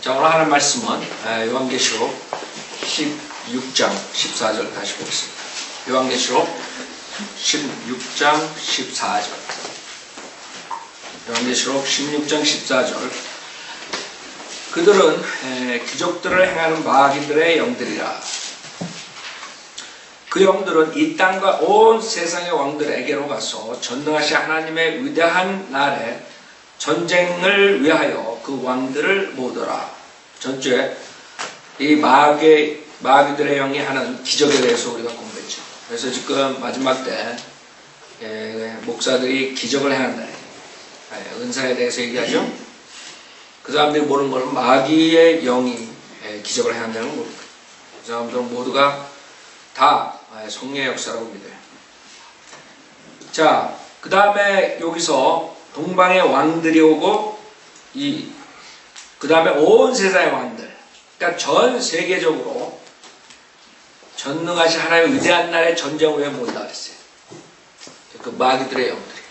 자, 오늘 하는 말씀은 요한계시록 16장 14절 다시 보겠습니다. 요한계시록 16장 14절. 요한계시록 16장 14절. 그들은 기적들을 행하는 마귀들의 영들이라. 그 영들은 이 땅과 온 세상의 왕들에게로 가서 전능하신 하나님의 위대한 날에 전쟁을 위하여 그 왕들을 모으더라. 전주에 이 마귀들의 영이 하는 기적에 대해서 우리가 공부했죠. 그래서 지금 마지막 때 목사들이 기적을 행한다. 은사에 대해서 얘기하죠. 그 사람들이 모르는 것은 마귀의 영이 기적을 행한다는 걸 모릅니다. 그 사람들은 모두가 다 성령의 역사라고 믿어요. 자, 그 다음에 여기서 동방의 왕들이 오고 그 다음에 온 세상의 왕들, 그러니까 전 세계적으로 전능하신 하나님의 위대한 날에 전쟁을 왜 모은다 그랬어요. 그 마귀들의 영들이.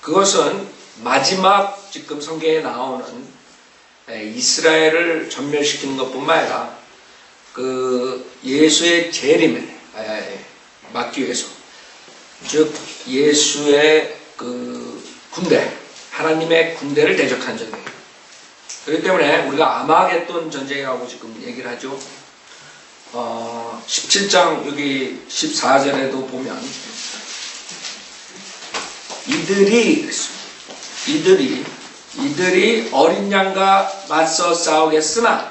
그것은 마지막 지금 성경에 나오는 이스라엘을 전멸시키는 것뿐만 아니라 그 예수의 재림을 막기 위해서, 즉 예수의 그 군대, 하나님의 군대를 대적한 전쟁. 그렇기 때문에 우리가 아마겟돈 전쟁이라고 지금 얘기를 하죠. 17장 여기 14절에도 보면 이들이 어린 양과 맞서 싸우겠으나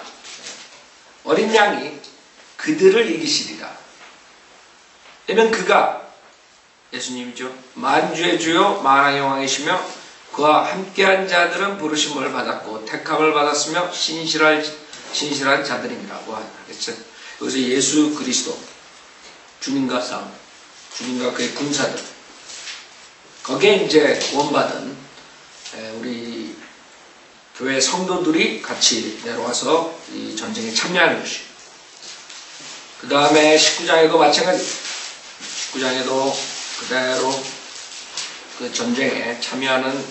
어린 양이 그들을 이기시리라. 왜냐면 그가 예수님이죠. 만주의 주요 만왕의 왕이시며 그와 함께한 자들은 부르심을 받았고 택함을 받았으며 신실한 자들이라고 하겠죠. 여기서 예수 그리스도, 주님과 싸움, 주님과 그의 군사들, 거기에 이제 구원받은 우리 교회 성도들이 같이 내려와서 이 전쟁에 참여하는 것이. 그 다음에 19장에도 마찬가지. 19장에도 그대로 그 전쟁에 참여하는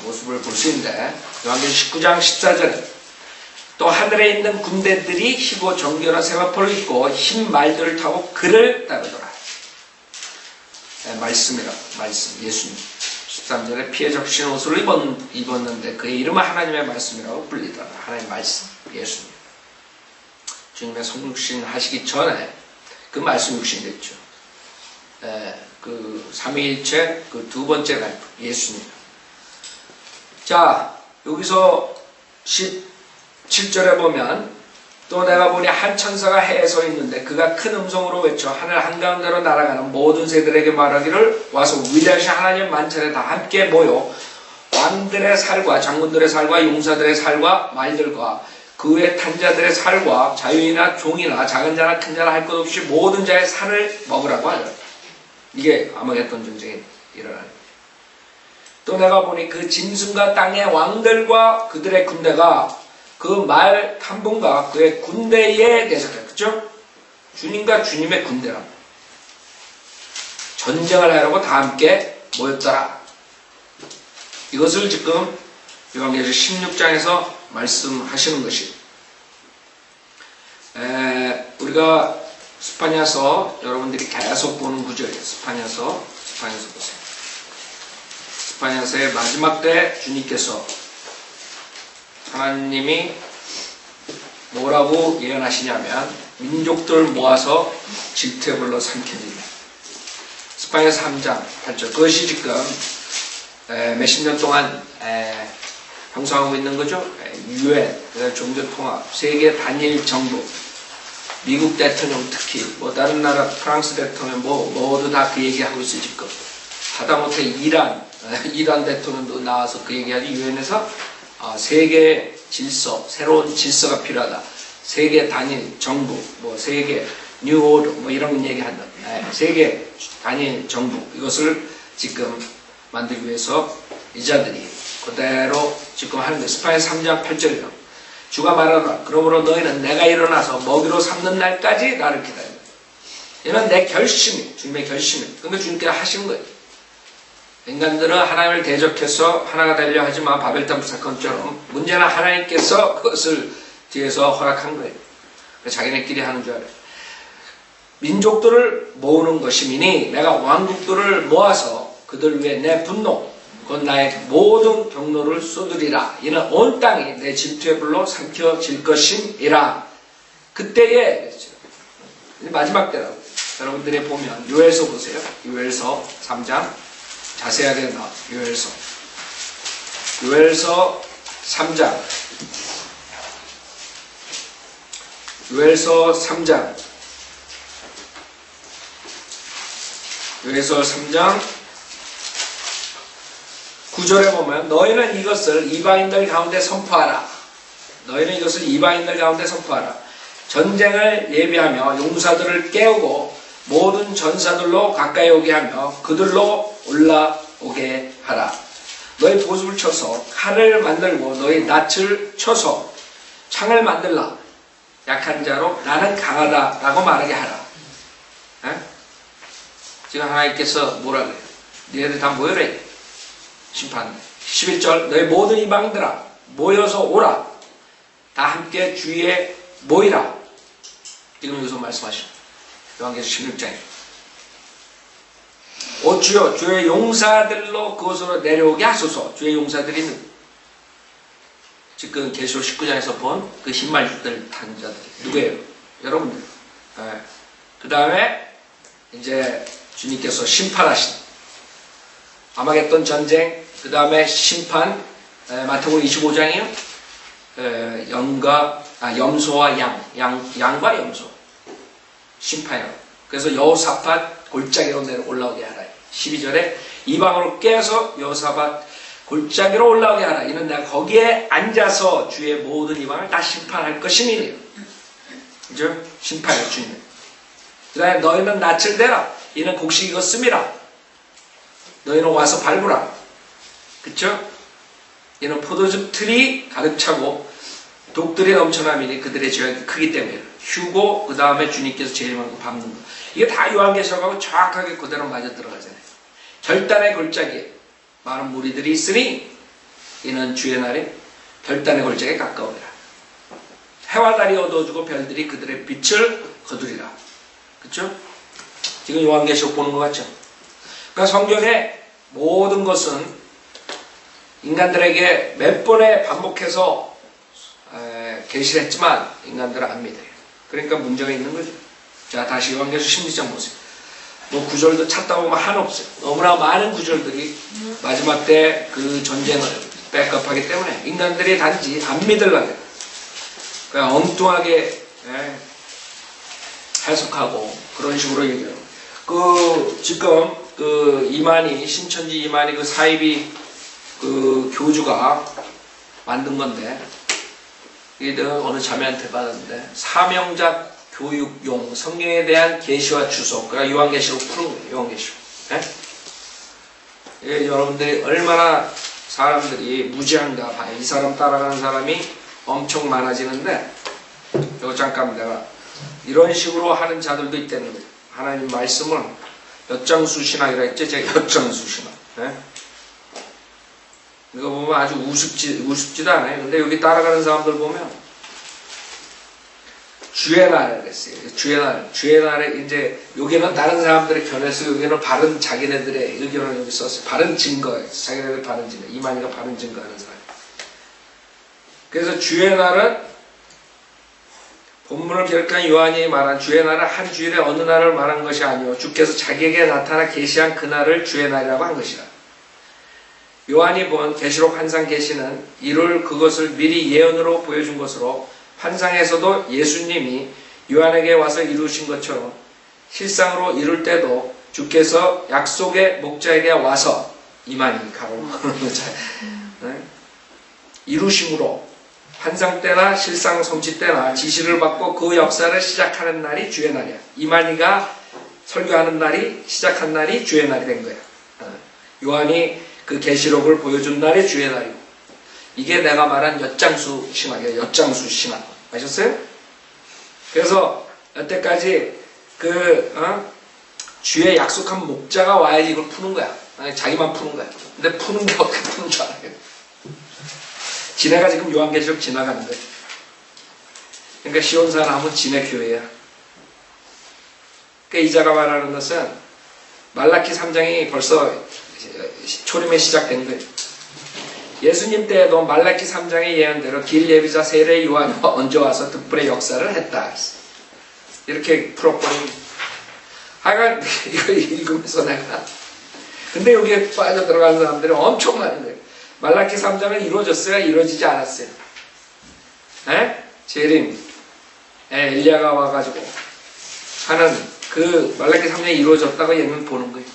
모습을 볼 수 있는데, 요한계시록 19장 14절에 또 하늘에 있는 군대들이 희고 정결한 세마포를 입고 흰 말들을 타고 그를 따르더라. 말씀이라, 말씀, 예수님. 13절에 피에 적신 옷을 입었는데 그의 이름은 하나님의 말씀이라고 불리더라. 하나님의 말씀, 예수님. 주님의 성육신 하시기 전에 그 말씀 육신이 됐죠. 그 삼위일체 그 두 번째 발표, 예수님. 자, 여기서 17절에 보면 또 내가 보니 한 천사가 해에 서 있는데 그가 큰 음성으로 외쳐 하늘 한가운데로 날아가는 모든 새들에게 말하기를 와서 위대하신 하나님 만찬에 다 함께 모여 왕들의 살과 장군들의 살과 용사들의 살과 말들과 그 외 탄자들의 살과 자유인이나 종이나 작은 자나 큰 자나 할 것 없이 모든 자의 살을 먹으라고 하더라. 이게 아마겟돈 전쟁에 일어나는. 또 내가 보니 그 짐승과 땅의 왕들과 그들의 군대가 그 말 한 분과 그의 군대에 대적해. 그죠? 주님과 주님의 군대라. 전쟁을 하려고 다 함께 모였더라. 이것을 지금 요한계시록 16장에서 말씀하시는 것이. 우리가 스파냐서 여러분들이 계속 보는 구절이에요. 스파냐서 보세요. 스파냐서의 마지막 때 주님께서 하나님이 뭐라고 예언하시냐면 민족들 모아서 질투불로 삼켜지네. 스파냐서 3장 8절. 그것이 지금 몇십 년 동안 형성하고 있는 거죠. UN, 종교통합, 세계 단일 정부, 미국 대통령 특히, 다른 나라, 프랑스 대통령, 모두 다 그 얘기하고 있어요, 지금. 하다못해 이란 대통령도 나와서 그 얘기하죠. 유엔에서 세계 질서, 새로운 질서가 필요하다. 세계 단일 정부, 세계 뉴오더, 이런 얘기한다. 세계 단일 정부, 이것을 지금 만들기 위해서 이자들이 그대로 지금 하는 데 스파냐서 3장 8절이요. 주가 말하노라. 그러므로 너희는 내가 일어나서 먹이로 삼는 날까지 나를 기다려. 이는 내 결심이, 주님의 결심이. 근데 주님께서 하신 거예요. 인간들은 하나님을 대적해서 하나가 되려 하지만 바벨탑 사건처럼 문제는 하나님께서 그것을 뒤에서 허락한 거예요. 자기네끼리 하는 줄 알아요. 민족들을 모으는 것이니 내가 왕국들을 모아서 그들 위해 내 분노 곧 나의 모든 경로를 쏟으리라. 이는 온 땅이 내 질투의 불로 삼켜질 것임이라. 그때에 마지막 때라고. 여러분들이 보면 요엘서 보세요. 요엘서 3장 자세하게 나와. 요엘서 3장 요엘서 3장 9절에 보면 너희는 이것을 이방인들 가운데 선포하라. 전쟁을 예비하며 용사들을 깨우고 모든 전사들로 가까이 오게 하며 그들로 올라오게 하라. 너희 보습을 쳐서 칼을 만들고 너희 낯을 쳐서 창을 만들라. 약한 자로 나는 강하다라고 말하게 하라. 에? 지금 하나님께서 뭐라 그래요? 너희들 다 모여라. 심판 11절 너희 모든 이방들아 모여서 오라. 다 함께 주위에 모이라. 지금 여기서 말씀하십니다. 요한계시록 16장에 오 주여 주의 용사들로 그곳으로 내려오게 하소서. 주의 용사들이 지금 계시록 19장에서 본 그 흰말들 탄 자들 누구예요? 여러분들. 그 다음에 이제 주님께서 심판하신 아마겟돈 전쟁, 그 다음에 심판, 마태복음 25장이요. 염소와 양과 염소. 심판이요. 그래서 여호사밧 골짜기로 올라오게 하라. 12절에 이방으로 깨어서 여호사밧 골짜기로 올라오게 하라. 이는 내가 거기에 앉아서 주의 모든 이방을 다 심판할 것이니라. 그죠? 심판할 주님. 그 다음에 너희는 낯을 대라. 이는 곡식 익었음이라. 너희는 와서 밟으라. 그쵸? 이는 포도즙 틀이 가득 차고 독들이 넘쳐나미니 그들의 죄악이 크기 때문에 휴고 그 다음에 주님께서 제일 많고 밟는 거. 이게 다 요한계시록하고 정확하게 그대로 맞아 들어가잖아요. 결단의 골짜기에 많은 무리들이 있으니 이는 주의 날에 결단의 골짜기에 가까우리라. 해와 달이 어두워지고 별들이 그들의 빛을 거두리라. 그쵸? 지금 요한계시록 보는 것 같죠? 그러니까 성경의 모든 것은 인간들에게 몇 번에 반복해서 계시를 했지만 인간들은 안 믿어요. 그러니까 문제가 있는 거죠. 자, 다시 요한계시록 16장 보세요. 뭐 구절도 찾다 보면 한없어요. 너무나 많은 구절들이 마지막 때 그 전쟁을 백업하기 때문에 인간들이 단지 안 믿으려고 그냥 엉뚱하게 해석하고 그런 식으로 얘기해요. 지금 이만희 신천지 이만희 그 사이비 그 교주가 만든 건데 이게 어느 자매한테 받았는데 사명자 교육용 성경에 대한 계시와 주석. 그러니까 요한계시록 푸는 거예요. 요한계시록. 여러분들이 얼마나 사람들이 무지한가 봐요. 이 사람 따라가는 사람이 엄청 많아지는데 이거 잠깐 내가 이런 식으로 하는 자들도 있다는 거예요. 하나님 말씀을 엿장수 신학이라 했죠. 제가 엿장수 신학. 이거 보면 아주 우습지도 않아요. 근데 여기 따라가는 사람들 보면 주의 날 그랬어요. 주의 날에 이제 여기는 다른 사람들의 견해서 여기는 바른 자기네들의 의견을 여기 썼어요. 바른 증거예요. 자기네들 바른 증거. 이만희가 바른 증거하는 사람. 그래서 주의 날은 본문을 기록한 요한이 말한 주의 날은 한 주일의 어느 날을 말한 것이 아니오 주께서 자기에게 나타나 계시한 그 날을 주의 날이라고 한 것이라. 요한이 본 계시록 환상 계시는 이룰 그것을 미리 예언으로 보여준 것으로 환상에서도 예수님이 요한에게 와서 이루신 것처럼 실상으로 이룰 때도 주께서 약속의 목자에게 와서 이만희 가로 이루심으로 환상 때나 실상 성취 때나 지시를 받고 그 역사를 시작하는 날이 주의 날이야. 이만희가 설교하는 날이 시작한 날이 주의 날이 된 거야. 요한이 그 계시록을 보여준 날이 주의 날이고 이게 내가 말한 엿장수 신학이에요. 엿장수 신학. 아셨어요? 그래서 여태까지 주의 약속한 목자가 와야지 이걸 푸는 거야. 아니, 자기만 푸는 거야. 근데 푸는 게 어떻게 푸는 줄 알아요? 지네가 지금 요한계시록 지나가는데. 그러니까 시온산 하면 지네 교회야. 그러니까 이자가 말하는 것은 말라키 3장이 벌써 초림에 시작된 거예요. 예수님 때에도 말라키 3장의 예언대로 길 예비자 세례 요한이 얹어 와서 득불의 역사를 했다. 이렇게 풀어버린. 하여간 이거 읽으면서 내가. 근데 여기에 빠져 들어가는 사람들이 엄청 많은 거예요. 말라키 3장은 이루어졌어요? 이루어지지 않았어요? 에? 재림. 엘리야가 와가지고 하는 그 말라키 3장이 이루어졌다고 얘는 보는 거예요.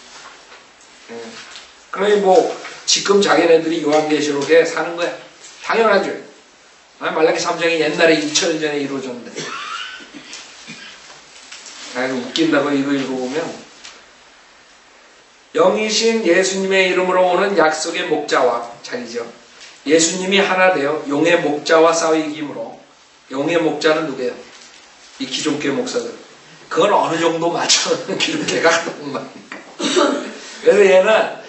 그러니 뭐 지금 자기네들이 요한계시록에 사는 거야. 당연하죠. 말라키 3장이 옛날에 2000년 전에 이루어졌는데. 웃긴다고 이거 읽어보면 영이신 예수님의 이름으로 오는 약속의 목자와 자기죠. 예수님이 하나 되어 용의 목자와 싸우기므로 용의 목자는 누구예요? 이 기존교회 목사들. 그건 어느 정도 맞춰놓는 기존교회가 하는 겁니까? 그래서 얘는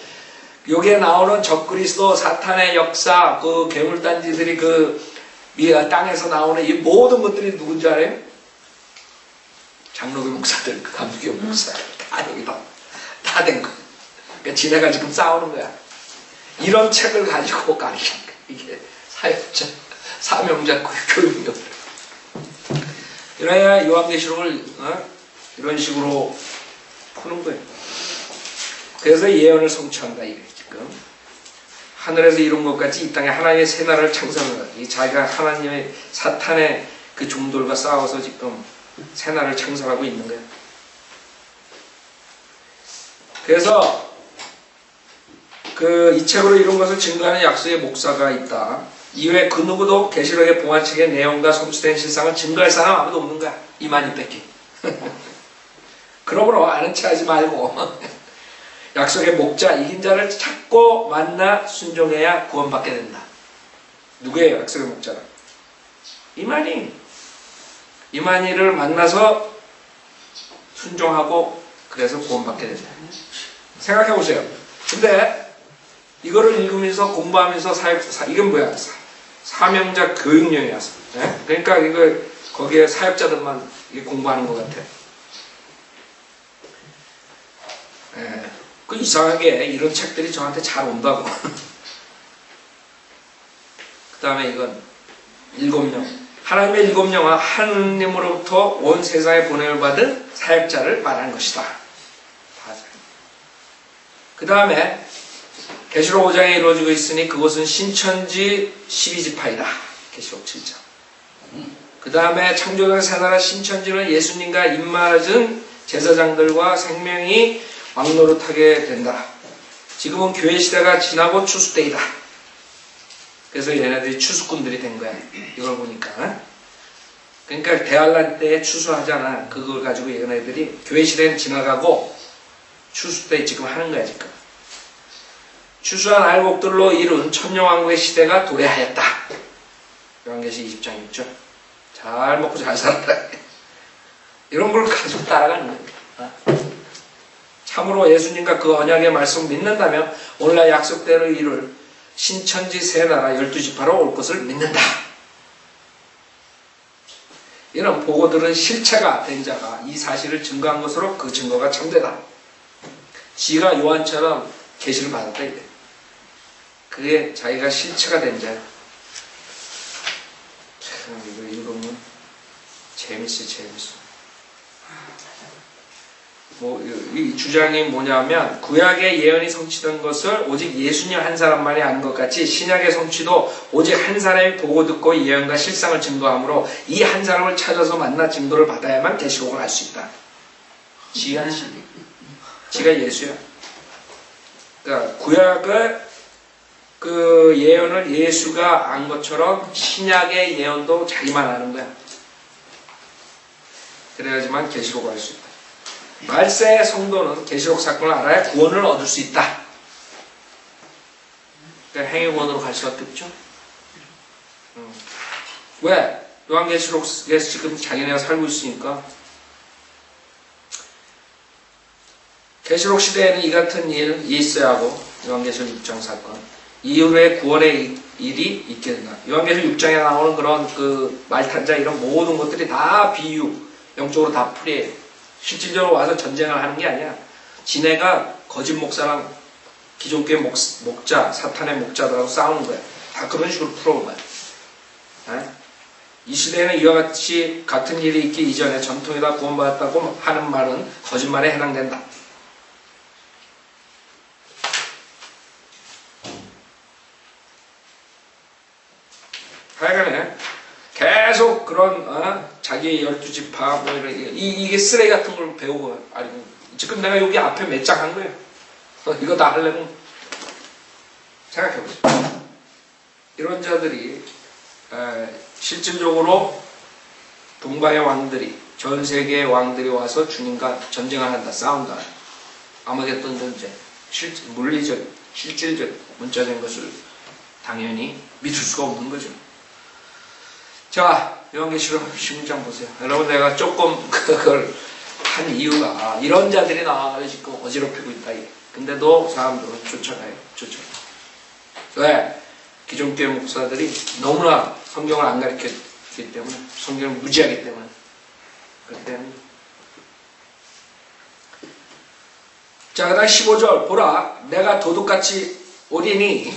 여기에 나오는 적그리스도 사탄의 역사 그 괴물단지들이 그 땅에서 나오는 이 모든 것들이 누군지 알아요? 장로교 목사들, 감리교 목사 다 여기다 다 된 거야. 그러니까 지네가 지금 싸우는 거야. 이런 책을 가지고 가르치는 거야. 이게 사역자, 사명자 교육력. 이래야 요한계시록을 이런 식으로 푸는 거예요. 그래서 예언을 성취한다 이게 지금 하늘에서 이룬 것 같이 이 땅에 하나님의 새 나라를 창설한다. 이 자기가 하나님의 사탄의 그 종들과 싸워서 지금 새 나라를 창설하고 있는 거예요. 그래서 이 책으로 이룬 것을 증거하는 약속의 목사가 있다. 이외에 그 누구도 계시록의 봉화책의 내용과 섭수된 실상을 증거할 사람 아무도 없는 거야. 이만희 뺏기. 그러므로 아는 체 하지 말고 약속의 목자 이긴 자를 찾고 만나 순종해야 구원받게 된다. 누구예요? 약속의 목자가? 이만희를 만나서 순종하고 그래서 구원받게 된다. 생각해 보세요. 근데 이거를 읽으면서 공부하면서 이건 뭐야? 사명자 교육령이야. 네? 그러니까 이거 거기에 사역자들만 공부하는 것 같아. 네. 그 이상하게 이런 책들이 저한테 잘 온다고. 그 다음에 이건 7명. 하나님의 7명은 하느님으로부터 온 세상에 보냄을 받은 사역자를 말하는 것이다. 그 다음에 계시록 5장에 이루어지고 있으니 그것은 신천지 12지파이다. 계시록 7장. 그 다음에 창조된 새나라 신천지는 예수님과 입맞은 제사장들과 생명이 왕노릇하게 된다. 지금은 교회 시대가 지나고 추수때이다. 그래서 얘네들이 추수꾼들이 된 거야. 이걸 보니까. 그러니까 대환란 때에 추수하잖아. 그걸 가지고 얘네들이 교회 시대는 지나가고 추수때 지금 하는 거야 지금. 추수한 알곡들로 이룬 천년왕국의 시대가 도래하였다. 요한계시록 20장 6절. 잘 먹고 잘 살았다. 이런 걸 가지고 따라가는 거야. 참으로 예수님과 그 언약의 말씀을 믿는다면 오늘날 약속대로 이룰 신천지 새나라 12지파로 올 것을 믿는다. 이런 보고들은 실체가 된 자가 이 사실을 증거한 것으로 그 증거가 참되다. 지가 요한처럼 계시를 받았다. 그게 자기가 실체가 된 자야. 참 이거 읽으면 재밌어. 이 주장이 뭐냐면 구약의 예언이 성취된 것을 오직 예수님 한 사람만이 아는 것 같이 신약의 성취도 오직 한 사람이 보고 듣고 예언과 실상을 증거하므로 이 한 사람을 찾아서 만나 증거를 받아야만 계시록을 알 수 있다. 지가 예수야. 그러니까 구약의 그 예언을 예수가 안 것처럼 신약의 예언도 자기만 아는 거야. 그래야지만 계시록을 알 수 있다. 말세의 성도는 계시록 사건을 알아야 구원을 얻을 수 있다. 그러니까 행위구원으로 갈 수밖에 없죠. 왜? 요한계시록에 지금 자기네가 살고 있으니까. 계시록 시대에는 이 같은 일이 있어야 하고 요한계시록 6장 사건 이후에 구원의 일이 있게 된다. 요한계시록 6장에 나오는 그런 그 말탄자 이런 모든 것들이 다 비유, 영적으로 다 풀이에요. 실질적으로 와서 전쟁을 하는 게 아니야. 지네가 거짓 목사랑 기존교회 목자, 사탄의 목자들하고 싸우는 거야. 다 그런 식으로 풀어온 거야. 네? 이 시대에는 이와 같이 같은 일이 있기 이전에 전통이다 구원받았다고 하는 말은 거짓말에 해당된다. 하여간에 계속 그런 자기 12지파 뭐 이런 이게 쓰레기 같은 걸 배우고 알고 지금 내가 여기 앞에 몇 장 한 거예요. 이거 다 하려면 생각해보세요. 이런 자들이 실질적으로 동방의 왕들이 전 세계의 왕들이 와서 주님과 전쟁을 한다, 싸운다. 아마겟돈 전쟁, 물리적, 실질적, 문자적인 것을 당연히 믿을 수가 없는 거죠. 자, 요한계시록 16장 보세요. 여러분, 내가 조금 그걸 한 이유가 이런 자들이 나와가지고 지금 어지럽히고 있다. 근데도 사람들은 쫓아가요. 왜? 기존교회 목사들이 너무나 성경을 안 가르쳤기 때문에, 성경을 무지하기 때문에. 그렇기 때문에. 자, 그 다음 15절. 보라, 내가 도둑같이 오리니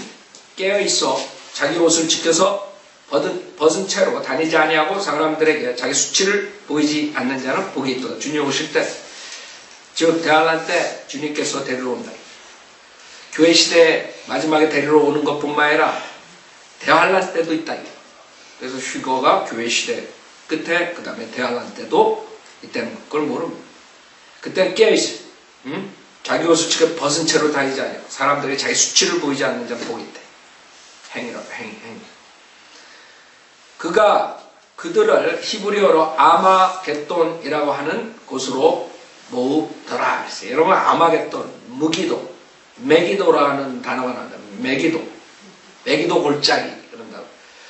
깨어있어 자기 옷을 지켜서 벗은 채로 다니지 아니하고 사람들에게 자기 수치를 보이지 않는 자는 복이 있도다. 주님 오실 때, 즉 대환란 때 주님께서 데리러 온다. 교회 시대 마지막에 데리러 오는 것뿐만 아니라 대환란 때도 있다. 그래서 휴거가 교회 시대 끝에 그 다음에 대환란 때도 있다는 것. 그걸 모릅니다. 그때는 깨어있어요. 자기 옷을 지켜 벗은 채로 다니지 아니하고 사람들에게 자기 수치를 보이지 않는 자는 복이 있다. 행위라고 행위. 그가 그들을 히브리어로 아마겟돈이라고 하는 곳으로 모으더라. 그랬어요. 여러분, 아마겟돈, 무기도, 메기도라는 단어가 나온다. 메기도 골짜기 그런다고.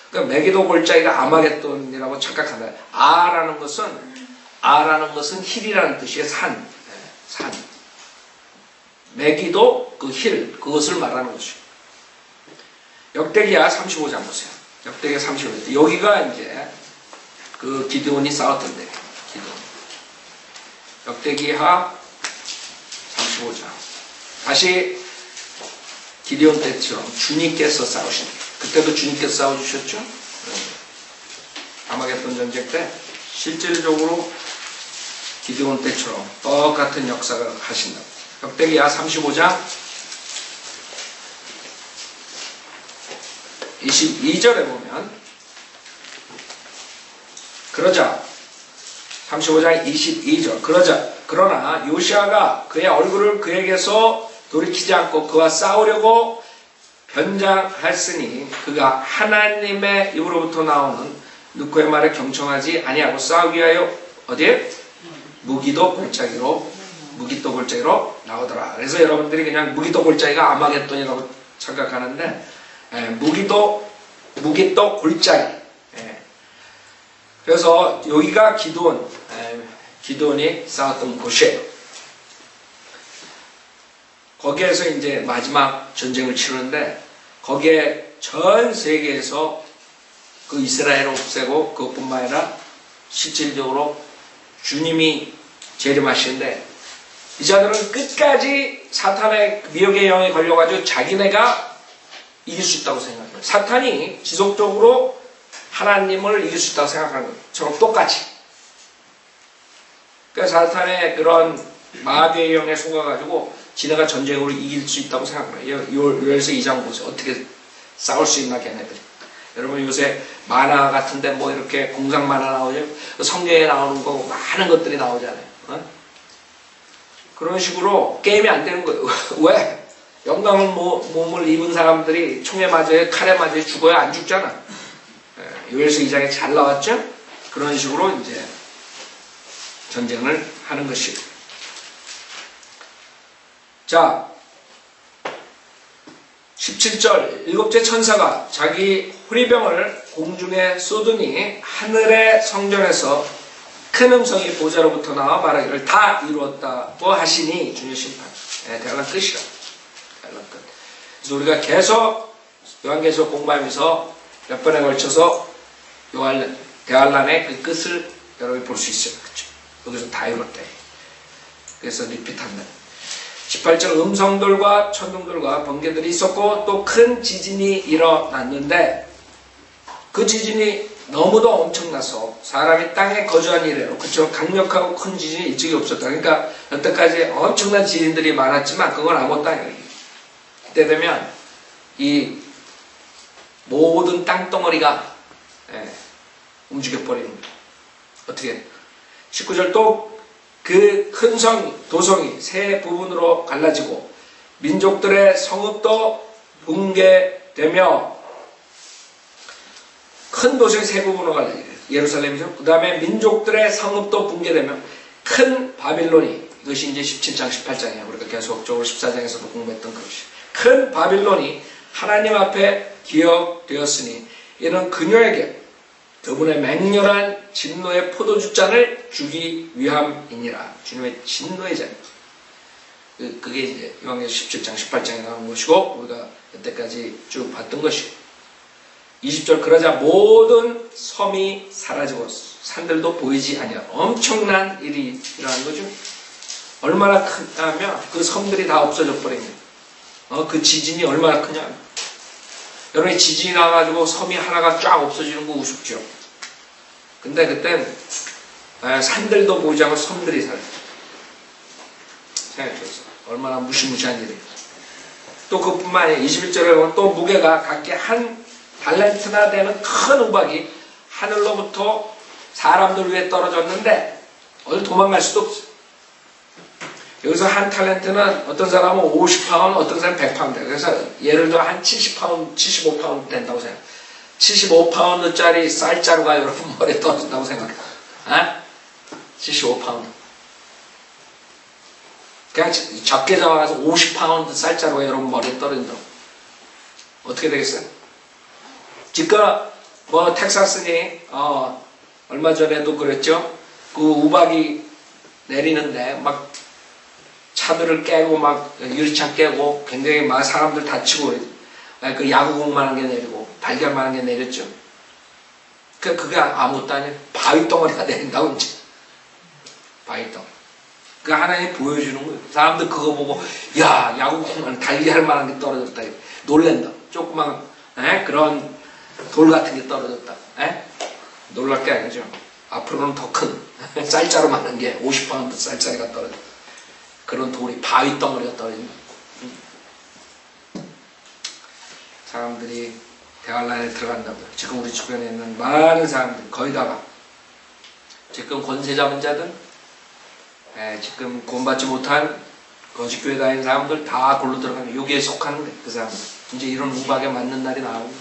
그러니까 메기도 골짜기가 아마겟돈이라고 착각한다. 아라는 것은 힐이라는 뜻이에요. 산. 메기도 그 힐, 그것을 말하는 것이에요. 역대기야 35장 보세요. 역대기 35장. 여기가 이제 그 기드온이 싸웠던 데. 기드온. 역대기하 35장. 다시 기드온 때처럼 주님께서 싸우신. 그때도 주님께서 싸워주셨죠? 아마겟돈 전쟁 때 실질적으로 기드온 때처럼 똑같은 역사가 하신다. 역대기하 35장 22절에 보면 그러자 35장 22절 그러나 요시아가 그의 얼굴을 그에게서 돌이키지 않고 그와 싸우려고 변장했으니 그가 하나님의 입으로부터 나오는 누구의 말에 경청하지 아니하고 싸우기 위하여 어디에? 무기도 골짜기로 나오더라. 그래서 여러분들이 그냥 무기도 골짜기가 아마겟돈이라고 생각하는데 무기도 골짜기. 그래서 여기가 기드온이 싸웠던 곳이에요. 거기에서 이제 마지막 전쟁을 치르는데 거기에 전 세계에서 그 이스라엘을 없애고 그것뿐만 아니라 실질적으로 주님이 재림하시는데 이 자들은 끝까지 사탄의 미혹의 영에 걸려가지고 자기네가 이길 수 있다고 생각해요. 사탄이 지속적으로 하나님을 이길 수 있다고 생각하는 것처럼 똑같이. 그러니까 사탄의 그런 마귀의 영에 속아가지고 지네가 전쟁으로 이길 수 있다고 생각해요. 요엘서 2장 보세요. 어떻게 싸울 수 있나 걔네들이. 여러분 요새 만화 같은데 뭐 이렇게 공상 만화 나오죠. 성경에 나오는 거 많은 것들이 나오잖아요. 그런 식으로 게임이 안 되는 거예요. 왜? 영광을 몸을 입은 사람들이 총에 맞아요, 칼에 맞아요, 죽어요? 안 죽잖아. 요엘서 2장에 잘 나왔죠? 그런 식으로 이제 전쟁을 하는 것이에요. 자, 17절 일곱째 천사가 자기 호리병을 공중에 쏘더니 하늘의 성전에서 큰 음성이 보좌로부터 나와 말하기를 다 이루었다고 하시니 주의 심판. 대환란 끝이라. 대환란 끝. 그래서 우리가 계속 요한계시록 공부하면서 몇 번에 걸쳐서 대환란의 그 끝을 여러분이 볼 수 있어요. 그렇죠? 여기서 다 이뤘대. 그래서 리핏한다. 18절 음성들과 천둥들과 번개들이 있었고 또 큰 지진이 일어났는데 그 지진이 너무도 엄청나서 사람이 땅에 거주한 이래로 그처럼 강력하고 큰 지진이 이쪽에 없었다. 그러니까 여태까지 엄청난 지진들이 많았지만 그건 아무것도 아니에요. 그때 되면 이 모든 땅덩어리가 움직여버리는 거예요. 어떻게? 19절 또 그 큰 도성이 세 부분으로 갈라지고 민족들의 성읍도 붕괴되며 큰 도성이 세 부분으로 갈라지고 예루살렘이죠. 그 다음에 민족들의 성읍도 붕괴되며 큰 바빌론이 이것이 이제 17장 18장이에요. 우리가 계속적으로 14장에서도 공부했던 그것이 큰 바빌론이 하나님 앞에 기억되었으니 이는 그녀에게 그분의 맹렬한 진노의 포도주잔을 주기 위함이니라. 주님의 진노의 잔. 그게 이제 요한계시록 17장 18장에 나온 것이고 우리가 여태까지 쭉 봤던 것이고 20절 그러자 모든 섬이 사라지고 산들도 보이지 아니하. 엄청난 일이 일어난 거죠. 얼마나 크냐면 그 섬들이 다 없어져 버립니다. 그 지진이 얼마나 크냐. 여러분이 지진이 나가지고 섬이 하나가 쫙 없어지는 거 우습죠. 근데 그땐 산들도 보이지 않고 섬들이 살아요. 생각해보세요. 얼마나 무시무시한 일이에요. 또 그뿐만 아니라 21절에 보면 또 무게가 각기 한 달란트나 되는 큰 우박이 하늘로부터 사람들 위에 떨어졌는데 어디 도망갈 수도 없어요. 여기서 한 탤런트는 어떤 사람은 50파운드, 어떤 사람은 100파운드. 그래서 예를 들어 한 70파운드, 75파운드 된다고 생각해요. 75파운드짜리 쌀자루가 여러분 머리에 떨어진다고 생각해요. 75파운드. 그냥 적게 잡아가서 50파운드 쌀자루가 여러분 머리에 떨어진다고. 어떻게 되겠어요? 지금 뭐 텍사스니 얼마 전에도 그랬죠. 그 우박이 내리는데 막 차들을 깨고 막 유리창 깨고 굉장히 막 사람들 다치고 그 야구공만한 게 내리고 달걀만한 게 내렸죠. 그게 아무것도 아니에요. 바위덩어리가 내린다고 이제. 바위덩어리. 그 하나님 보여주는 거예요. 사람들 그거 보고 야 야구공만 달걀만한 게 떨어졌다. 놀랜다. 조그만 그런 돌 같은 게 떨어졌다. 놀랄 게 아니죠. 앞으로는 더 큰 쌀자루만한 게 50파운드 쌀자리가 떨어져. 그런 돌이 바위덩어리가 떨어진다. 사람들이 대환란에 들어간다고요. 지금 우리 주변에 있는 많은 사람들 거의 다가 지금 권세 잡은 자들 지금 구원받지 못한 거짓교회 다니는 사람들 다 골로 들어가는 여기에 속하는데 그 사람들 이제 이런 우박에 맞는 날이 나오고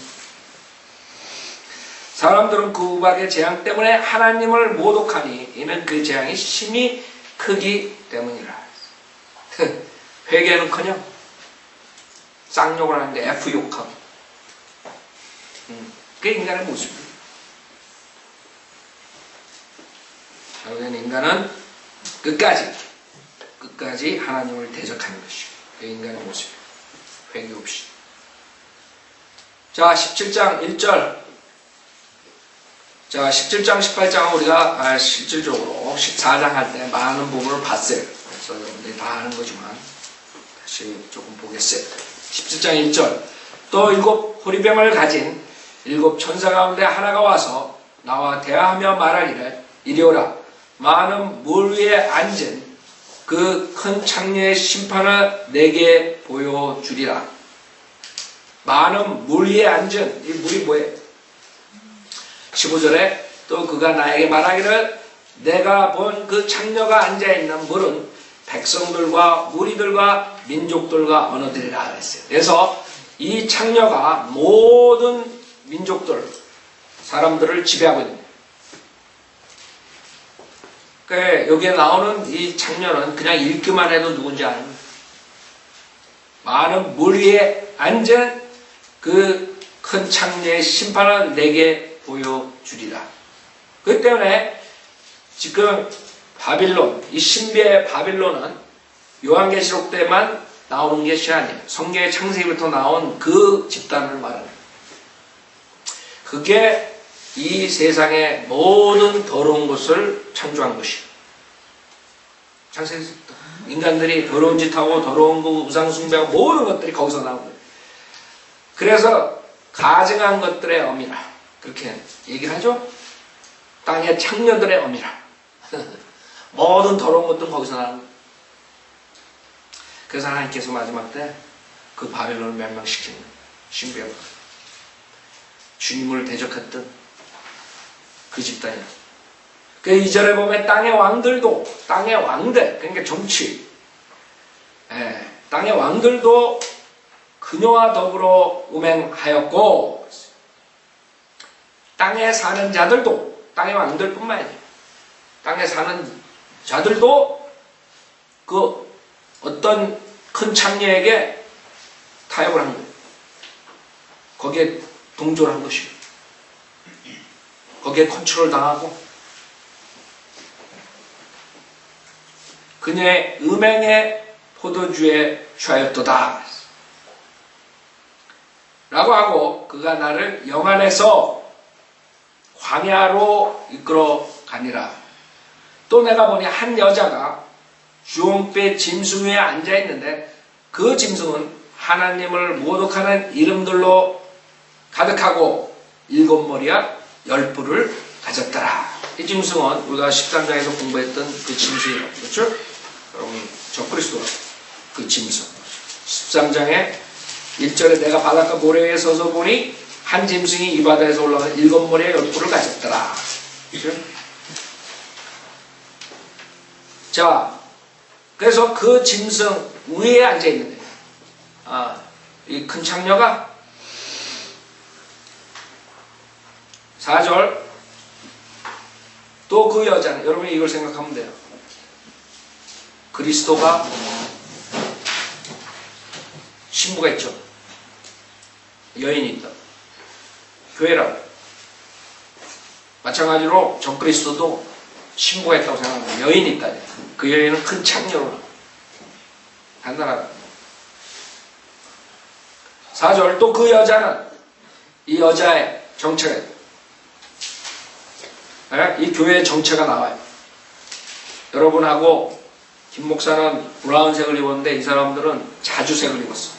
사람들은 그 우박의 재앙 때문에 하나님을 모독하니 이는 그 재앙이 심히 크기 때문이라. 회개는커녕 쌍욕을 하는데 F욕하고 그게 인간의 모습이에요. 결국엔 인간은 끝까지 하나님을 대적하는 것이에요. 그게 인간의 모습이에요. 회개 없이. 자 17장 1절 자 17장 18장은 우리가 실질적으로 14장 할 때 많은 부분을 봤어요. 그래서 여러분들이 다 아는 거지만 다시 조금 보겠어요. 17장 1절 또 7 호리병을 가진 7 천사 가운데 하나가 와서 나와 대화하며 말하기를 이리 오라. 많은 물 위에 앉은 그 큰 창녀의 심판을 내게 보여주리라. 많은 물 위에 앉은 이 물이 뭐예요? 15절에 또 그가 나에게 말하기를 내가 본 그 창녀가 앉아있는 물은 백성들과 무리들과 민족들과 언어들이라 그랬어요. 그래서 이 창녀가 모든 민족들, 사람들을 지배하고 있는 거예요. 그러니까 여기에 나오는 이 창녀는 그냥 읽기만 해도 누군지 아는 거예요. 많은 물 위에 앉은 그 큰 창녀의 심판을 내게 보여주리라. 그렇기 때문에 지금 바빌론, 이 신비의 바빌론은 요한계시록 때만 나오는 것이 아니에요. 성경의 창세기부터 나온 그 집단을 말합니다. 그게 이 세상의 모든 더러운 것을 창조한 것이에요. 창세기부터 인간들이 더러운 짓하고 더러운 거 우상숭배하고 모든 것들이 거기서 나온 거예요. 그래서 가증한 것들의 어미라 그렇게 얘기를 하죠. 땅의 창녀들의 어미라 모든 더러운 것들은 거기서 나온 거예요. 그래서 하나님께서 마지막 때 그 바벨론을 멸망시키는 신비한 주님을 대적했던 그 집단이에요. 그 2절에 보면 땅의 왕들도, 땅의 왕들, 그러니까 정치, 땅의 왕들도 그녀와 더불어 음행하였고, 땅에 사는 자들도, 땅의 왕들뿐만 아니에요. 땅에 사는 자들도 그 어떤 큰 창녀에게 타협을 한 거예요. 거기에 동조를 한 것이에요. 거기에 컨트롤 당하고 그녀의 음행의 포도주에 취하였도다 라고 하고 그가 나를 영안에서 광야로 이끌어 가니라. 또 내가 보니 한 여자가 주홍빛 짐승 위에 앉아있는데 그 짐승은 하나님을 모독하는 이름들로 가득하고 7머리와 10뿔을 가졌더라. 이 짐승은 우리가 13장에서 공부했던 그 짐승이라고 그렇죠? 여러분 적그리스도가 그 짐승 13장에 1절에 내가 바닷가 모래 위에 서서 보니 한 짐승이 이 바다에서 올라가 7머리와 10뿔을 가졌더라. 그렇죠? 자, 그래서 그 짐승 위에 앉아있는 거예요. 이 큰 창녀가 4절 또 그 여자는 여러분이 이걸 생각하면 돼요. 그리스도가 신부가 있죠. 여인이 있다. 교회라고. 마찬가지로 적그리스도도 신부가 있다고 생각합니다. 여인이 있다. 그 여인은 큰 창녀로 간단하다. 4절 또 그 여자는 이 여자의 정체가 이 교회의 정체가 나와요. 여러분하고 김 목사는 브라운색을 입었는데 이 사람들은 자주색을 입었어.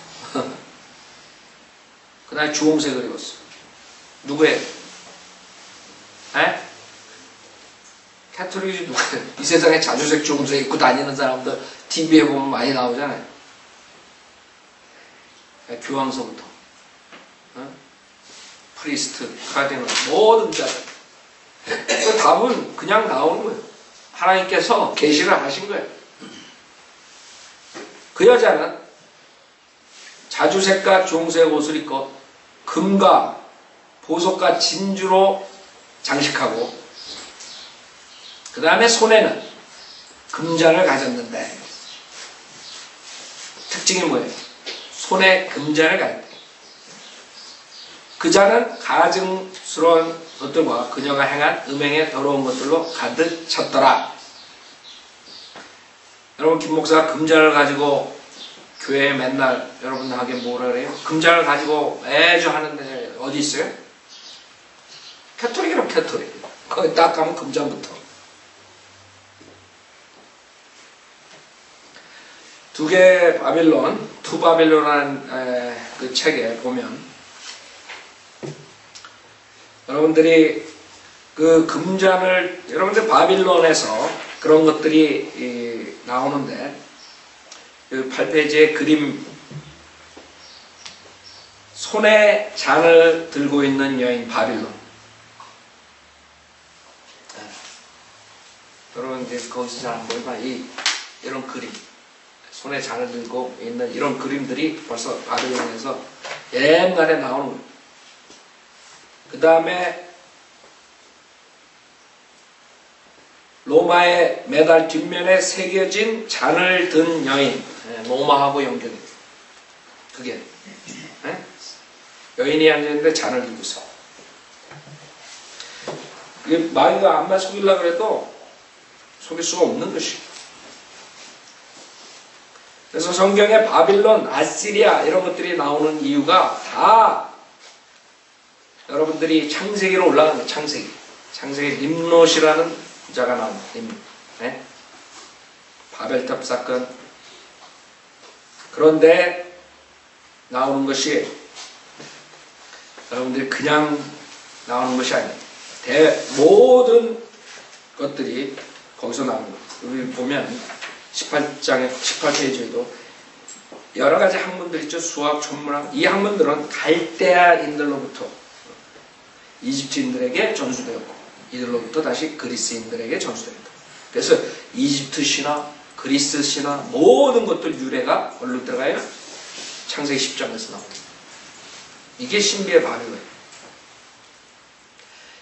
그날 주홍색을 입었어. 누구예요? 캐톨릭이 누구예요? 이 세상에 자주색 주홍색 입고 다니는 사람들 TV에 보면 많이 나오잖아요. 교황서부터 프리스트, 카디널 모든 자들 그 답은 그냥 나오는 거예요. 하나님께서 계시를 하신 거예요. 그 여자는 자주색과 주홍색 옷을 입고 금과 보석과 진주로 장식하고 그 다음에 손에는 금잔을 가졌는데 특징이 뭐예요? 손에 금잔을 가졌대. 그 잔은 가증스러운 것들과 그녀가 행한 음행의 더러운 것들로 가득 찼더라. 여러분 김 목사가 금잔을 가지고 교회에 맨날 여러분들에게 뭐라 그래요? 금잔을 가지고 매주 하는데 어디 있어요? 캐톨릭이라고 캐톨릭. 거기 딱 가면 금잔부터. 두 개의 바빌론, 투 바빌론이라는 그 책에 보면 여러분들이 그 금잔을 여러분들 바빌론에서 그런 것들이 나오는데 그 8페이지의 그림 손에 잔을 들고 있는 여인 바빌론. 여러분 이제 거기서 잘 안 보이면 이런 그림. 손에 잔을 들고 있는 이런 그림들이 벌써 바빌론에서 옛날에 나오는 거예요. 그 다음에 로마의 메달 뒷면에 새겨진 잔을 든 여인, 로마하고 연결이 돼요. 그게 여인이 앉아있는데 잔을 들고 있어. 마귀가 안만 속이려고 해도 속일 수가 없는 것이에요. 그래서 성경에 바빌론, 아시리아 이런 것들이 나오는 이유가 다 여러분들이 창세기로 올라가는 거예요. 창세기 nim롯이라는 자가 나옵니다. 네? 바벨탑 사건. 그런데 나오는 것이 여러분들이 그냥 나오는 것이 아니에요. 모든 것들이 거기서 나오는 거예요. 여기 보면 18페이지에도 여러 가지 학문들 있죠. 수학, 천문학. 이 학문들은 갈대아인들로부터 이집트인들에게 전수되었고 이들로부터 다시 그리스인들에게 전수되었다. 그래서 이집트 신화, 그리스 신화 모든 것들 유래가 어디로 들어가요? 창세기 10장에서 나옵니다. 이게 신비의 바빌론이에요.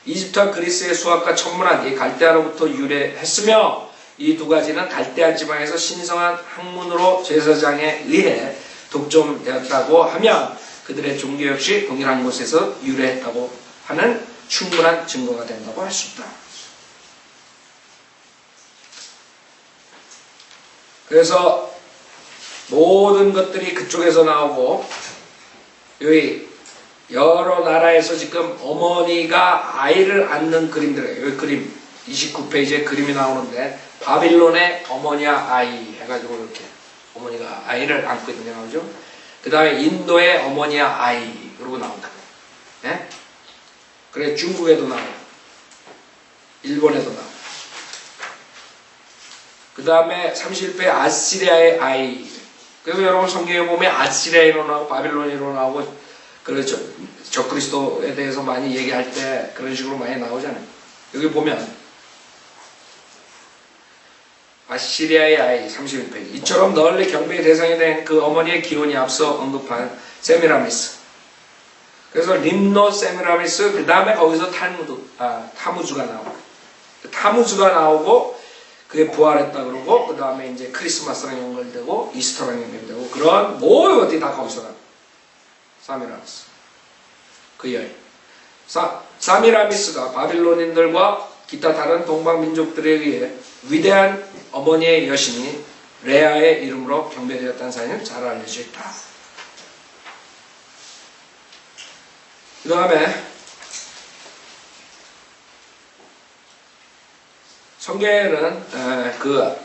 이집트와 그리스의 수학과 천문학이 갈대아로부터 유래했으며 이 두 가지는 갈대아 지방에서 신성한 학문으로 제사장에 의해 독점되었다고 하면 그들의 종교 역시 동일한 곳에서 유래했다고 하는 충분한 증거가 된다고 할 수 있다. 그래서 모든 것들이 그쪽에서 나오고 여기 여러 나라에서 지금 어머니가 아이를 안는 그림들이에요. 여기 그림 29페이지에 그림이 나오는데 바빌론의 어머니와 아이 해가지고 이렇게 어머니가 아이를 안고 있는 게 나오죠. 그 다음에 인도의 어머니와 아이 그러고 나온다. 네? 그래 중국에도 나와요. 일본에도 나와요. 그 다음에 31페이지 아시리아의 아이. 그래서 여러분 성경에 보면 아시리아로 나오고 바빌론으로 나오고 그렇죠. 적그리스도에 대해서 많이 얘기할 때 그런 식으로 많이 나오잖아요. 여기 보면 아시리아의 아이 31페이지. 이처럼 널리 경배의 대상이 된 그 어머니의 기원이 앞서 언급한 세미라미스. 그래서 림노 세미라미스 그 다음에 거기서 타무즈가 나오고 타무즈가 나오고 그게 부활했다 그러고 그 다음에 이제 크리스마스랑 연결되고 이스터랑 연결되고 그런 모든 것들이 다 거기서 나와요. 사미라미스. 그 여인. 사미라미스가 바빌론인들과 기타 다른 동방민족들에 의해 위대한 어머니의 여신이 레아의 이름으로 경배되었다는 사실은 잘 알려져 있다. 그 다음에 성경에는 그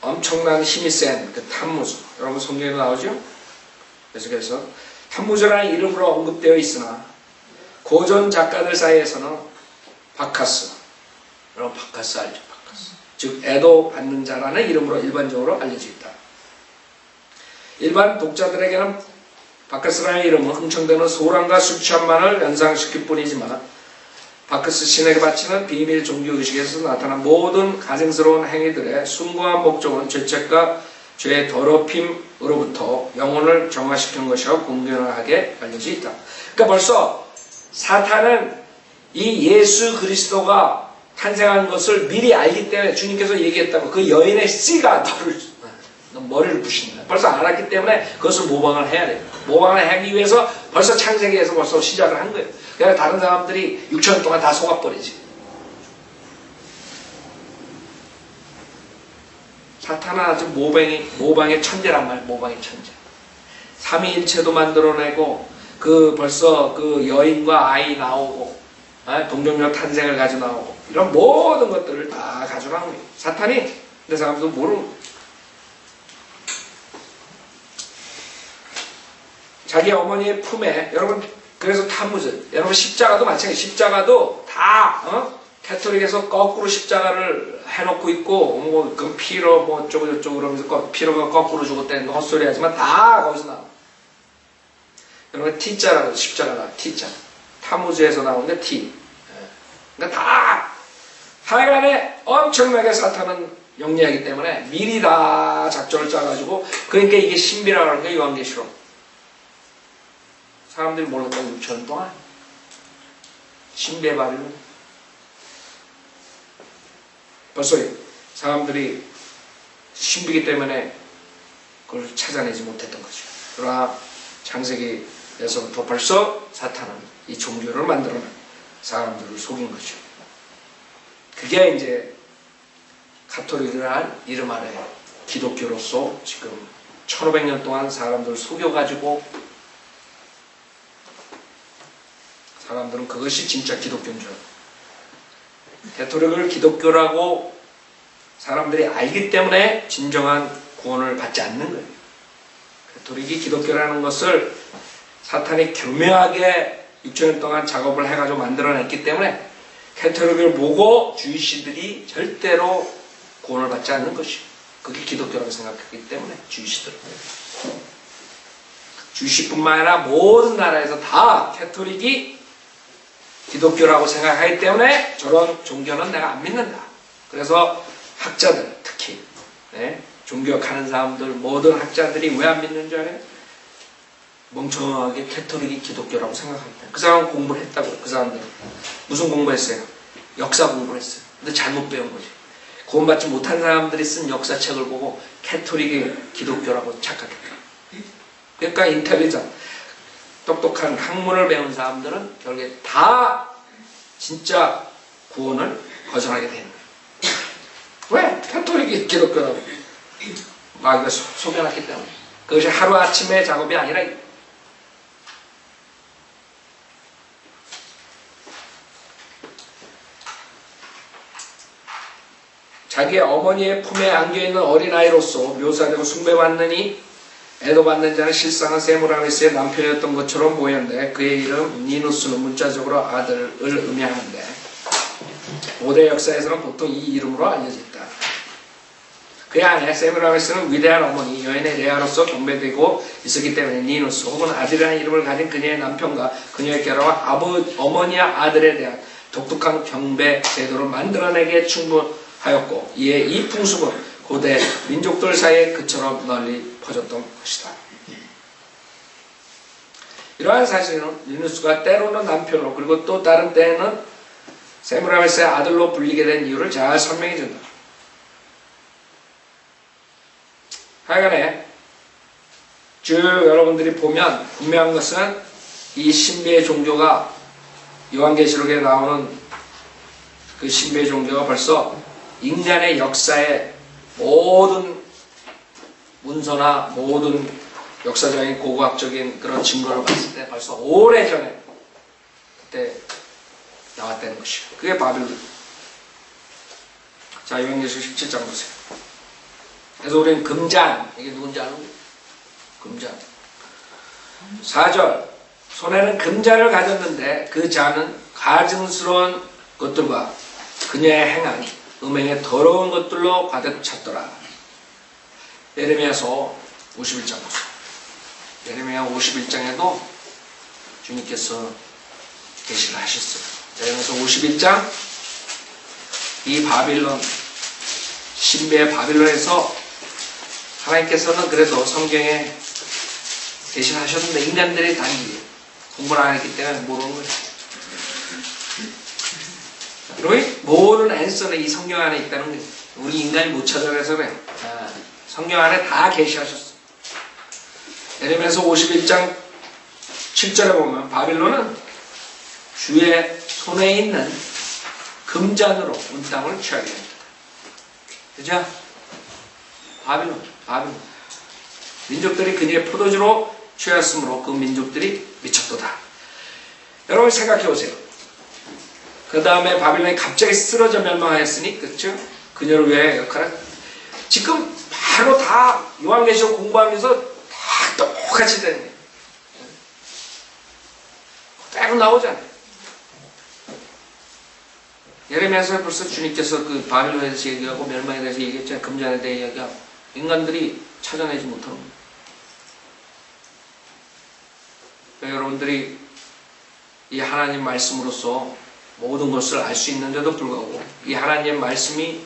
엄청난 힘이 센 그 탐무즈 여러분 성경에 나오죠? 계속해서 탐무즈라는 이름으로 언급되어 있으나 고전 작가들 사이에서는 바카스 여러분 바카스 알죠? 바카스 즉 애도 받는 자라는 이름으로 일반적으로 알려져 있다. 일반 독자들에게는 바카스라는 이름은 흥청대는 소란과 술 취함만을 연상시킬 뿐이지만 바크스 신에게 바치는 비밀 종교의식에서 나타난 모든 가증스러운 행위들의 숭고한 목적은 죄책과 죄의 더럽힘으로부터 영혼을 정화시키는 것이라고 공견하게 알려져 있다. 그러니까 벌써 사탄은 이 예수 그리스도가 탄생한 것을 미리 알기 때문에 주님께서 얘기했다고 그 여인의 씨가 너 머리를 부신다. 벌써 알았기 때문에 그것을 모방을 해야 돼요. 모방을 하기 위해서 벌써 창세기에서 벌써 시작을 한 거예요. 그래서 다른 사람들이 6천 년 동안 다 속아버리지. 사탄은 아주 모방의 천재란 말이에요. 모방의 천재. 삼위일체도 만들어내고 그 벌써 그 여인과 아이 나오고 동정녀 탄생을 가지고 나오고 이런 모든 것들을 다 가지고 나온 거예요. 사탄이 근데 사람도 모르는 거예요. 자기 어머니의 품에 여러분 그래서 타무즈 여러분 십자가도 마찬가지 십자가도 다 캐톨릭에서 거꾸로 십자가를 해놓고 있고 뭐 그 피로 뭐 어쩌고 저쩌고 그러면서 피로가 거꾸로 죽었다는 헛소리 하지만 다 거기서 나와. 여러분 T자라고 십자가다 T자 타무즈에서 나오는데 T. 그러니까 다 하여간에 엄청나게 사탄은 영리하기 때문에 미리 다 작전을 짜가지고 그러니까 이게 신비라고 하는 거예요. 요한계시록. 사람들이 몰랐다고 6천 동안 신비의 바빌론 벌써 사람들이 신비기 때문에 그걸 찾아내지 못했던 거죠. 그러나 창세기에서부터 벌써 사탄은 이 종교를 만들어낸 사람들을 속인 거죠. 그게 이제 가톨릭이라는 이름 아래 기독교로서 지금 1500년 동안 사람들을 속여가지고 사람들은 그것이 진짜 기독교인 줄 알아요. 가톨릭을 기독교라고 사람들이 알기 때문에 진정한 구원을 받지 않는 거예요. 가톨릭이 기독교라는 것을 사탄이 교묘하게 6천년 동안 작업을 해가지고 만들어냈기 때문에 가톨릭을 보고 주이시들이 절대로 구원을 받지 않는 것이에요. 그게 기독교라고 생각했기 때문에 주이시들은. 주이시뿐만 아니라 모든 나라에서 다 가톨릭이 기독교라고 생각하기 때문에 저런 종교는 내가 안 믿는다. 그래서 학자들 특히 종교 가는 사람들 모든 학자들이 왜 안 믿는 줄 알아요? 멍청하게 가톨릭이 기독교라고 생각합니다. 그 사람은 공부를 했다고요. 그 사람들은 무슨 공부했어요? 역사 공부를 했어요. 근데 잘못 배운 거지. 구원받지 못한 사람들이 쓴 역사책을 보고 가톨릭이 기독교라고 착각했다. 그러니까 인텔리전 똑똑한 학문을 배운 사람들은 결국에 다 진짜 구원을 거절하게 되는 거예요. 왜? 가톨릭이 기독교라고 막 이거 속여놨기 때문에. 그것이 하루아침의 작업이 아니라 자기 어머니의 품에 안겨있는 어린아이로서 묘사되고 숭배받느니 애도받는 자는 실상은 세무라미스의 남편이었던 것처럼 보였는데 그의 이름 니누스는 문자적으로 아들을 의미하는데 고대 역사에서는 보통 이 이름으로 알려졌다. 그의 아내 세무라미스는 위대한 어머니 여인의 레아로서 경배되고 있었기 때문에 니누스 혹은 아들이라는 이름을 가진 그녀의 남편과 그녀의 결혼과 어머니와 아들에 대한 독특한 경배 제도를 만들어내기에 충분하였고 이에 이 풍습은 고대 민족들 사이에 그처럼 널리 퍼졌던 것이다. 이러한 사실은 니누스가 때로는 남편으로 그리고 또 다른 때에는 세무라미스의 아들로 불리게 된 이유를 잘 설명해 준다. 하여간에 쭉 여러분들이 보면 분명한 것은 이 신비의 종교가 요한계시록에 나오는 그 신비의 종교가 벌써 인간의 역사에 모든 문서나 모든 역사적인 고고학적인 그런 증거를 봤을 때 벌써 오래전에 그때 나왔다는 것이고 그게 바빌론. 자, 요한계시록 17장 보세요. 그래서 우리는 금잔, 이게 누군지 아는 거예요? 금잔. 4절 손에는 금잔을 가졌는데 그 잔은 가증스러운 것들과 그녀의 행한 음행의 더러운 것들로 가득 찼더라. 예레미야서 51장 보세요. 예레미야 51장에도 주님께서 계시를 하셨어요. 예레미야서 51장 이 바빌론 신비의 바빌론에서 하나님께서는 그래도 성경에 계시를 하셨는데 인간들이 단지 공부를 안 했기 때문에 모르는 거예요. 그러면 모든 앤서는 이 성경 안에 있다는 거예요. 우리 인간이 못 찾아내서 그래요. 성경 안에 다 계시하셨어요. 예레미야서 51장 7절에 보면 바빌론은 주의 손에 있는 금잔으로 온 땅을 취하게 됩니다. 그죠? 바빌론. 민족들이 그녀의 포도주로 취하였으므로 그 민족들이 미쳤도다. 여러분 생각해 보세요. 그 다음에 바빌론이 갑자기 쓰러져 멸망하였으니, 그렇죠? 그녀를 위해 역할을 지금 바로 다 요한계시록 공부하면서 다 똑같이 되는 거예요. 그대로 나오잖아요. 예레미야서에 벌써 주님께서 그 바빌론에 대해서 얘기하고 멸망에 대해서 얘기했잖아요. 금잔에 대해 얘기하고 인간들이 찾아내지 못하는 거예요. 그러니까 여러분들이 이 하나님 말씀으로서 모든 것을 알 수 있는데도 불구하고 이 하나님 말씀이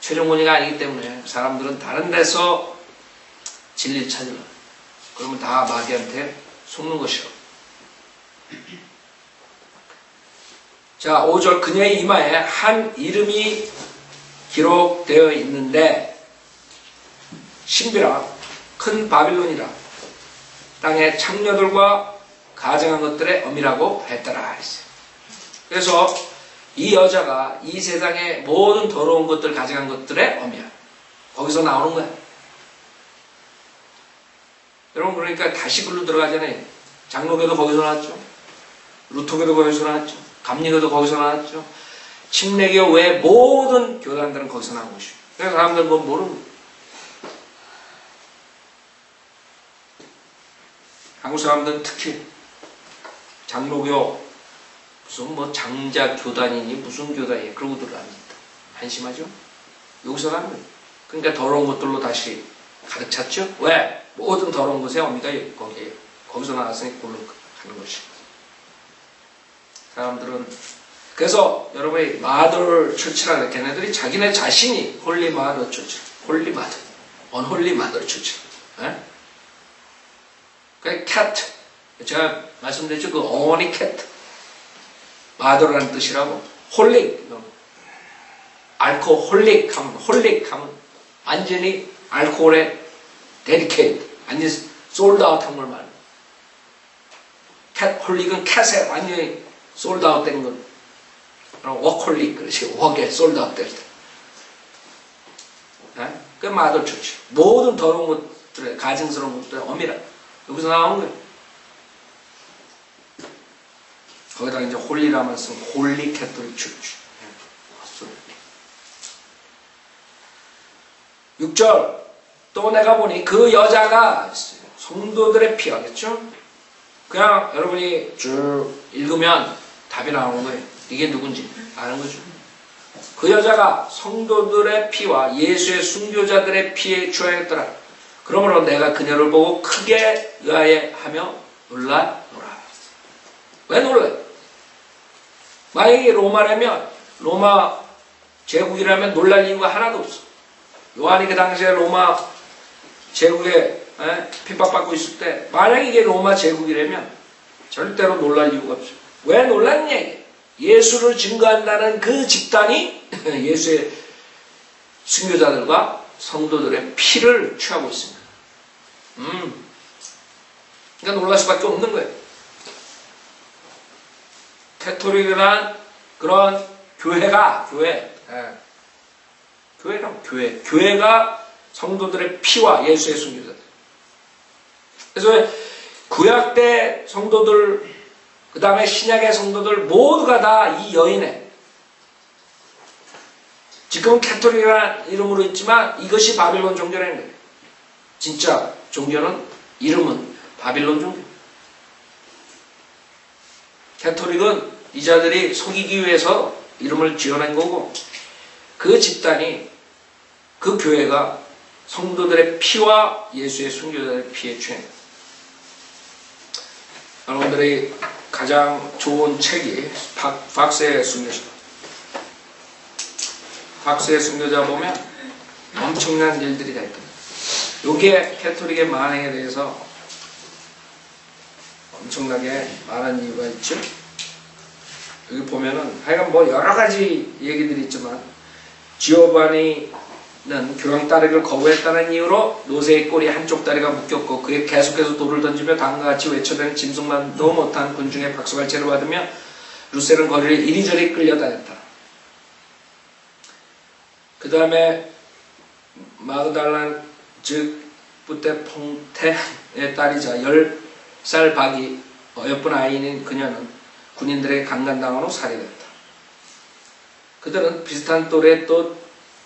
최종 권위가 아니기 때문에 사람들은 다른 데서 진리를 찾으려. 그러면 다 마귀한테 속는 것이요. 자, 5절 그녀의 이마에 한 이름이 기록되어 있는데 신비라 큰 바빌론이라 땅의 창녀들과 가증한 것들의 엄이라고 했더라 했어요. 그래서 이 여자가 이 세상의 모든 더러운 것들 가져간 것들의 어미야. 거기서 나오는 거야. 여러분, 그러니까 다시 글로 들어가잖아요. 장로교도 거기서 나왔죠. 루터교도 거기서 나왔죠. 감리교도 거기서 나왔죠. 침례교 외 모든 교단들은 거기서 나온 것이에요. 그래서 사람들 뭐 모르는 거예요. 한국 사람들은 특히 장로교 무슨 뭐 장자 교단이니 무슨 교단이니 그러고들 합니다. 한심하죠? 여기서 나는 거예요. 그러니까 더러운 것들로 다시 가득 찼죠? 왜? 모든 더러운 것의 어미가 거기서 나왔으니 그걸로 가는 것이에요. 사람들은 그래서 여러분이 마더 처치라 그래. 걔네들이 자기네 자신이 홀리 마더 처치, 홀리 마더, 언홀리 마더 처치. 그 캣, 제가 말씀드렸죠. 그 어머니 캣, 마더라는 뜻이라고. 홀릭, 알코홀릭 하면 완전히 알코올에 데디케이트, 완전히 솔드아웃 한 걸 말해요. 캣 홀릭은 캣에 완전히 솔드아웃 된 걸. 워홀릭, 그렇지. 워게 솔드아웃 될 때. 그 마더 처치. 모든 더러운 것들의, 가증스러운 것들의 어미라. 여기서 나온 거예요. 거기다 이제 홀리라만 쓰면 홀리 캐톨릭 처치. 6절. 또 내가 보니 그 여자가 성도들의 피하겠죠? 그냥 여러분이 쭉 읽으면 답이 나오는 거예요. 이게 누군지 아는 거죠. 그 여자가 성도들의 피와 예수의 순교자들의 피에 취하였더라. 그러므로 내가 그녀를 보고 크게 의아해하며 놀라. 왜 놀라요? 만약에 로마라면, 로마 제국이라면 놀랄 이유가 하나도 없어. 요한이 그 당시에 로마 제국에 핍박받고 있을 때 만약에 이게 로마 제국이라면 절대로 놀랄 이유가 없어요. 왜 놀랐냐 이게. 예수를 증거한다는 그 집단이 예수의 순교자들과 성도들의 피를 취하고 있습니다. 그러니까 놀랄 수밖에 없는 거예요. 캐톨릭이란 그런 교회가 성도들의 피와 예수의 순교자들. 그래서 구약 때 성도들, 그 다음에 신약의 성도들 모두가 다 이 여인의, 지금은 캐톨릭이라는 이름으로 있지만 이것이 바빌론 종교라는 거예요. 진짜 종교는 이름은 바빌론 종교. 캐톨릭은 이 자들이 속이기 위해서 이름을 지어낸 거고, 그 집단이, 그 교회가 성도들의 피와 예수의 순교자들의 피에 취합니다. 여러분들이 가장 좋은 책이 박스의 순교자. 박스의 순교자 보면 엄청난 일들이 다 있거든요. 요게 캐톨릭의 만행에 대해서 엄청나게 말한 이유가 있죠. 여기 보면은 하여간 뭐 여러 가지 얘기들이 있지만, 지오바니는 교황 따르기를 거부했다는 이유로 노새의 꼬리 한쪽 다리가 묶였고, 그에 계속해서 돌을 던지며 다음과 같이 외쳐대는 짐승만도 못한 군중의 박수갈채를 받으며 루셀은 거리를 이리저리 끌려다녔다. 그 다음에 마그달란, 즉 부테 퐁테의 딸이자 10살 박이 어여쁜 아이인 그녀는 군인들에게 강간당한 후 살해됐다. 그들은 비슷한 또래의 또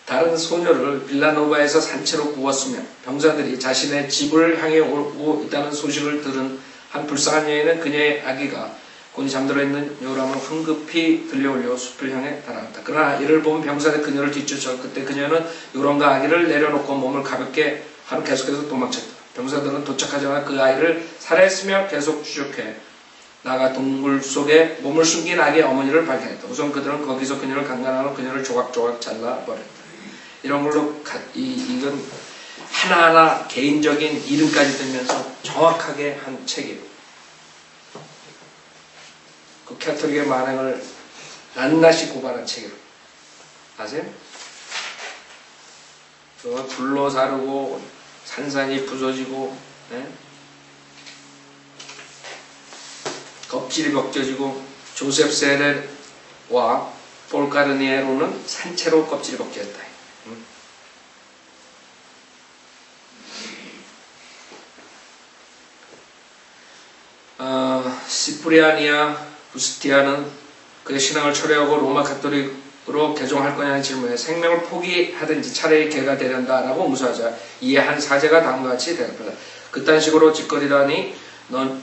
다른 소녀를 빌라노바에서 산채로 구웠으며, 병사들이 자신의 집을 향해 오고 있다는 소식을 들은 한 불쌍한 여인은 그녀의 아기가 곤히 잠들어 있는 요람을 황급히 들려올려 숲을 향해 달아났다. 그러나 이를 본 병사들이 그녀를 뒤쫓아 그때 그녀는 요람과 아기를 내려놓고 몸을 가볍게 하루 계속해서 도망쳤다. 병사들은 도착하자마자 그 아이를 살해했으며 계속 추적해 나가 동굴 속에 몸을 숨긴 아기의 어머니를 발견했다. 우선 그들은 거기서 그녀를 강간하고 그녀를 조각조각 잘라버렸다. 이런 걸로 이건 하나하나 개인적인 이름까지 들면서 정확하게 한 책이에요. 그 캐톨릭의 만행을 낱낱이 고발한 책이에요. 아세요? 불로 사르고 산산이 부서지고, 겁질이 벗겨지고, 조셉 세렐과 볼카르니에로는 산채로 껍질이 벗겼다. 시프리아니아 부스티아는 그의 신앙을 철회하고 로마 가톨릭으로 개종할 거냐는 질문에 생명을 포기하든지 차라리 개가 되련다라고 무수하자 이에 한 사제가 다음과 같이 대답한다. 그딴 식으로 짓거리다니 넌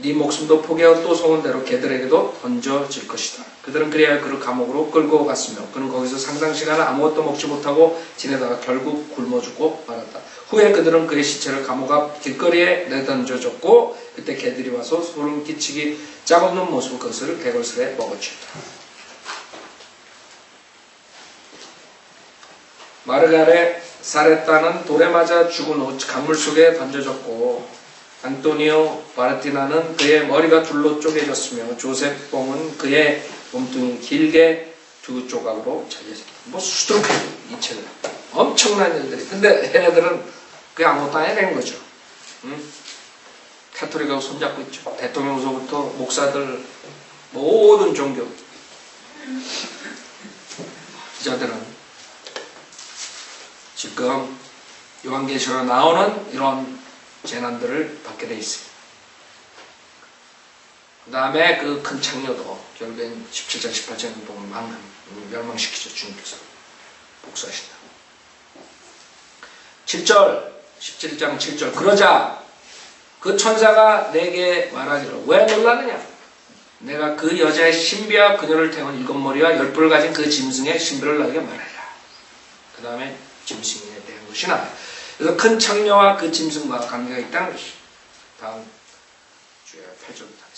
네 목숨도 포기하고 또 소원대로 개들에게도 던져질 것이다. 그들은 그래야 그를 감옥으로 끌고 갔으며 그는 거기서 상당 시간을 아무것도 먹지 못하고 지내다가 결국 굶어 죽고 말았다. 후에 그들은 그의 시체를 감옥 앞 길거리에 내던져줬고 그때 개들이 와서 소름 끼치기 짝없는 모습 그것을 개걸스레 먹어치웠다. 마르가레 사레타는 돌에 맞아 죽은 후 강물 속에 던져졌고 안토니오 바르티나는 그의 머리가 둘로 쪼개졌으며 조셉 뽕은 그의 몸뚱이 길게 두 조각으로 잘려졌다. 뭐 수두룩해 이 책은. 엄청난 일들이. 근데 얘네들은 그게 아무것도 안 해낸 거죠. 카톨릭하고 손잡고 있죠. 대통령서부터 목사들 모든 종교 기자들은 지금 요한계시록에 나오는 이런 재난들을 받게 돼 있어요. 그 다음에 그 큰 창녀도 결국엔 17장 18장 동안 멸망시키죠. 주님께서 복수하신다. 7절 17장 7절 그러자 그 천사가 내게 말하기를 왜 놀라느냐 내가 그 여자의 신비와 그녀를 태운 일곱 머리와 열 뿔을 가진 그 짐승의 신비를 너에게 말하라. 그 다음에 짐승에 대한 것이 나와요. 그래서 큰 창녀와 그 짐승과 관계가 있다는 것이 다음 주에 8절입니다.